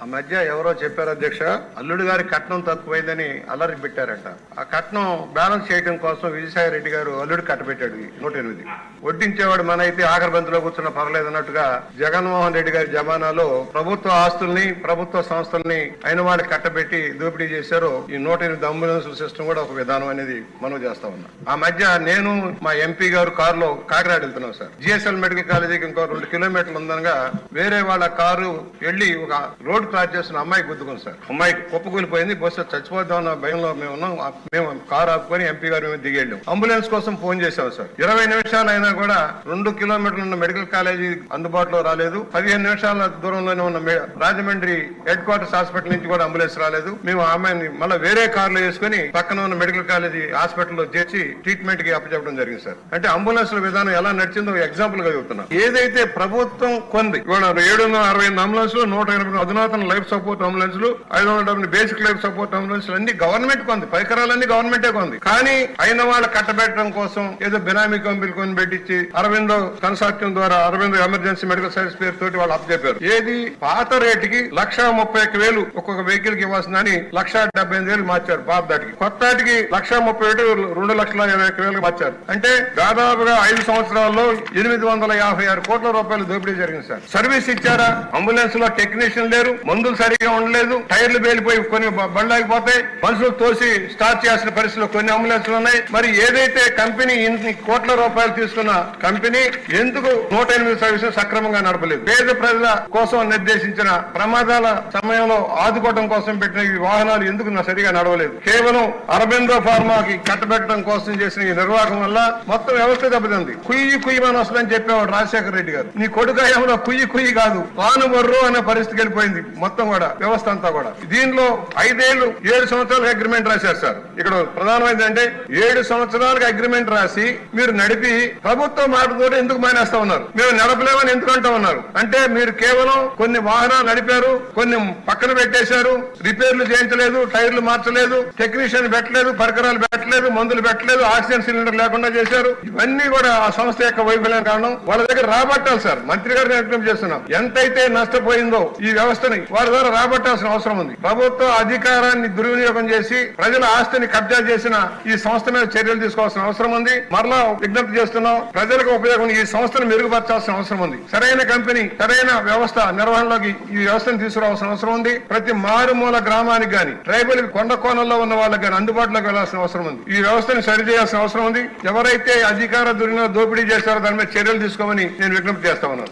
ఆ మధ్య ఎవరో చెప్పారు అధ్యక్ష, అల్లుడు గారి కట్నం తక్కువైందని అల్లరి పెట్టారట. ఆ కట్నం బ్యాలెన్స్ చేయడం కోసం విజయసాయి రెడ్డి గారు అల్లుడు కట్టబెట్టాడు 108. వడ్డించేవాడు మన అయితే ఆఖరి బంతిలో కూర్చున్న పర్లేదు అన్నట్టుగా జగన్మోహన్ రెడ్డి గారి జమానాలో ప్రభుత్వ ఆస్తుల్ని ప్రభుత్వ సంస్థల్ని అయిన వాళ్ళకి కట్టబెట్టి దోపిడీ చేశారు. ఈ 108 అంబులెన్స్ సిస్టమ్ కూడా ఒక విధానం అనేది మనం చేస్తా ఉన్నాం. ఆ మధ్య నేను మా ఎంపీ గారు కారులో కాకినాడ వెళ్తున్నాం సార్. జిఎస్ఎల్ మెడికల్ కాలేజీకి ఇంకో 2 కిలోమీటర్లు ఉందనగా వేరే వాళ్ళ కారు వెళ్లి ఒక రోడ్ క్రాస్ చేస్తున్న అమ్మాయి గుద్దుకుంది సార్. అమ్మాయి కుప్పకూలిపోయింది. బస్సు చచ్చిపోద్దాం అన్న భయంలో మేము ఉన్నాం. మేము కారు ఆపుకొని ఎంపీ గారు మేము దిగేళ్ళాం. అంబులెన్స్ కోసం ఫోన్ చేశాం సార్. 20 నిమిషాలు అయినా కూడా 2 కిలోమీటర్లు ఉన్న మెడికల్ కాలేజీ అందుబాటులో రాలేదు. 15 నిమిషాల దూరంలోనే ఉన్న రాజమండ్రి హెడ్ క్వార్టర్స్ హాస్పిటల్ నుంచి కూడా అంబులెన్స్ రాలేదు. మేము ఆమెని మళ్ళీ వేరే కారులో వేసుకుని పక్కన ఉన్న మెడికల్ కాలేజీ హాస్పిటల్లో చేర్చి ట్రీట్మెంట్ కి అప్పచెప్పడం జరిగింది సార్. అంటే అంబులెన్స్ విధానం ఎలా నడిచిందో ఎగ్జాంపుల్ గా చెబుతున్నాం. ఏదైతే ప్రభుత్వం కొంది 768 అంబులెన్స్లు, 180 అధునాతన లైఫ్ సపోర్ట్ అంబులెన్స్లు, 570 బేసిక్ లైఫ్ సపోర్ట్ అంబులెన్స్లు అన్ని గవర్నమెంట్ కొంది. పరికరాలన్నీ గవర్నమెంటే కొంది. కానీ అయిన వాళ్ళ కట్టబెట్టడం కోసం ఏదో బినామీ కంపెనీలు కొని పెట్టించి అరవిందో కన్సార్టియం ద్వారా అరవిందో ఎమర్జెన్సీ మెడికల్ సర్వీస్ పేరు తోటి వాళ్ళు అప్పచెప్పారు. ఏది పాత రేటుకి 1,31,000 ఒక్కొక్క వెహికల్ కి ఇవ్వాల్సిందని 1,78,000 మార్చారు పాత దాటికి. కొత్త దాటికి 1,31,000 2,20,000 మార్చారు. అంటే దాదాపుగా 5 సంవత్సరాల్లో 856 కోట్ల రూపాయలు దోపిడీ జరిగింది సార్. సర్వీస్ ఇచ్చారా? అంబులెన్స్ లో టెక్నీషియన్ లేరు, మందులు సరిగా ఉండలేదు, టైర్లు పేలిపోయి కొన్ని బండ్లాగిపోతాయి, మనుషులు తోసి స్టార్ట్ చేసిన పరిస్థితుల్లో కొన్ని అంబులెన్స్లు ఉన్నాయి. మరి ఏదైతే కంపెనీ ఇన్ని కోట్ల రూపాయలు తీసుకున్న కంపెనీ ఎందుకు 108 సర్వీసులు సక్రమంగా నడపలేదు? పేద ప్రజల కోసం నిర్దేశించిన ప్రమాదాల సమయంలో ఆదుకోవడం కోసం పెట్టిన ఈ వాహనాలు ఎందుకు సరిగా నడవలేదు? కేవలం అరబిందో ఫార్మాకి కట్టబెట్టడం కోసం చేసిన ఈ నిర్వాహకం వల్ల మొత్తం వ్యవస్థ దెబ్బతింది. కుయ్యమని వస్తుందని చెప్పేవాడు రాజశేఖర రెడ్డి గారు. నీ కొడుకు ఏమో కుయ్యి కాదు పానుబర్రు అనే పరిస్థితికి వెళ్ళిపోయింది మొత్తం కూడా వ్యవస్థ అంతా కూడా. దీనిలో 5 ఏళ్లు 7 సంవత్సరాలకు అగ్రిమెంట్ రాశారు సార్. ఇక్కడ ప్రధానమైంది అంటే 7 సంవత్సరాలకు అగ్రిమెంట్ రాసి మీరు నడిపి ప్రభుత్వం మాటతో ఎందుకు మానేస్తా ఉన్నారు? మేము నడపలేమని ఎందుకు అంటా ఉన్నారు? అంటే మీరు కేవలం కొన్ని వాహనాలు నడిపారు, కొన్ని పక్కన పెట్టేశారు, రిపేర్లు చేయించలేదు, టైర్లు మార్చలేదు, టెక్నీషియన్ పెట్టలేదు, పరికరాలు పెట్టలేదు, మందులు పెట్టలేదు, ఆక్సిజన్ సిలిండర్ లేకుండా చేశారు. ఇవన్నీ కూడా ఆ సంస్థ యొక్క వైఫల్యం కారణం. వాళ్ళ దగ్గర రాబట్టాలి సార్. మంత్రి గారిని విజ్ఞప్తి చేస్తున్నాం. ఎంతైతే నష్టపోయిందో ఈ వ్యవస్థని వాళ్ళ ద్వారా రాబట్టాల్సిన అవసరం ఉంది. ప్రభుత్వ అధికారాన్ని దుర్వినియోగం చేసి ప్రజల ఆస్తిని కబ్జా చేసిన ఈ సంస్థ మీద చర్యలు తీసుకోవాల్సిన అవసరం ఉంది. మరలా విజ్ఞప్తి చేస్తున్నాం, ప్రజలకు ఉపయోగం ఈ సంస్థను మెరుగుపరచాల్సిన అవసరం ఉంది. సరైన కంపెనీ, సరైన వ్యవస్థ నిర్వహణలోకి ఈ వ్యవస్థను తీసుకురావాల్సిన అవసరం ఉంది. ప్రతి మారుమూల గ్రామానికి గాని, ట్రైబల్ కొండ కోణంలో ఉన్న వాళ్ళకి గాని అందుబాటులోకి వెళ్లాల్సిన అవసరం ఉంది. ఈ వ్యవస్థను సరిచేయాల్సిన అవసరం ఉంది. ఎవరైతే అధికార దుర్వినియోగ దోపిడీ చేస్తారో దాని మీద చర్యలు తీసుకోమని నేను విజ్ఞప్తి చేస్తా ఉన్నాను.